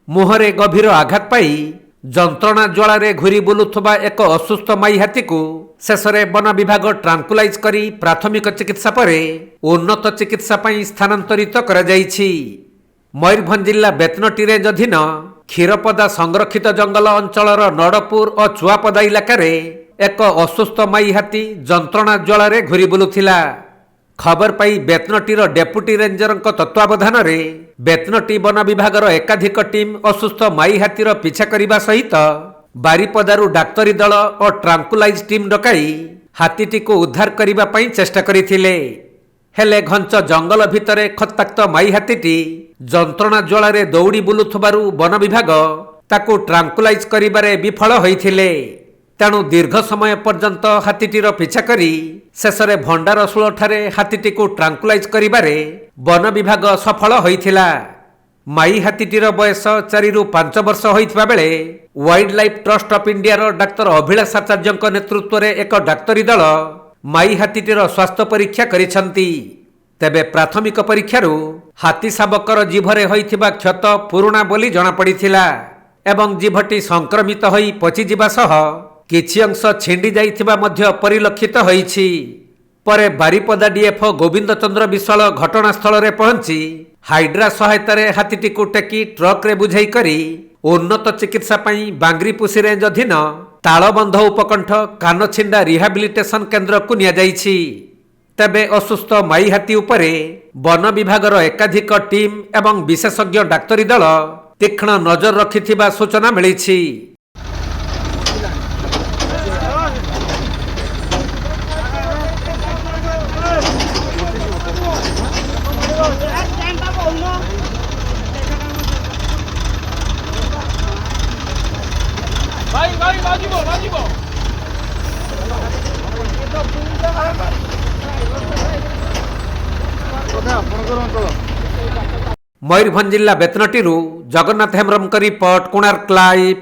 मुहरे गभीर आघात पाई जंत्रणा ज्वाला घूरी बुलुथुबा एक असुस्थ माई हाथी को शेष में वन विभाग ट्रांकुलाइज करी प्राथमिक चिकित्सा पर उन्नत चिकित्सा पई स्थानांतरित करा जायछि। मयूरभंज जिला बेतनटी रेंज अधीन क्षीरपदा संरक्षित जंगल अंचलर नड़पुर और चुआपदा इलाकार एक असुस्थ माई हाथी जंत्रणा ज्वाला घूरी बुलुथिला। खबर पाई बेतनटीर डेपुटी रेंजर तत्वावधान रे बेतनटी वन विभाग एकाधिक टीम असुस्थ माई हाथीर पिछा करने सहित बारिपदारू डाक्तरी दल और ट्रांकुलाइज टीम डकाई हाथीटी को उद्धार करने चेष्टा करथिले। हेले घंच जंगल भितरे खत्ताक्त माई हाथीटी जंत्रणा ज्वाला दौड़ी बुलुथबारू वन विभाग ताकू ट्रांकुलाइज करिबारे विफल होइथिले। तेणु दीर्घ समय पर्यंत हाथीटीर पिछा करी शेष में भंडारसूल ठारे हाथीटी को ट्रांकुलाइज करिबारे वन विभाग सफल होइथिला। माई हाथीटीर बयस 4 ରୁ 5 वर्ष होइथिबा बेले wildlife trust of India रो डाक्तर अभिलाष आचार्य नेतृत्व में एक डाक्तरी दल माई हाथीटीर स्वास्थ्य परीक्षा करिसंती। तेबे प्राथमिक परीक्षारू हाथी शावकर जीभरे होइथिबा क्षत पुरुणा बोली जणा पड़िथिला एवं जीभटी संक्रमित होई पचिजिबा सह किछि अंश छिंडी जाइथिबा मध्य परिलक्षित होइछि। परे बारिपदा डीएफओ गोविंद चंद्र विश्वाल घटनास्थल रे पहुंची हाइड्रा सहायतार हाथीटी को टेकी ट्रक रे बुझाई करी उन्नत चिकित्सा पई बांग्रीपुसी रेंज अधीन तालबंध उपकंठ कानछिंडा रिहाबिलिटेशन केन्द्र को निया जाइछि। तेबे असुस्थ माई हाथी उपरे वन विभाग एकाधिक टीम एवं विशेषज्ञ डाक्तरी दल तीक्ष्ण नजर रखिथिबा सूचना मिलिछि। मयूरभंज जिला बेतनटी जगन्नाथ हेम्ब्रम रिपोर्ट कोणार्क लाइव।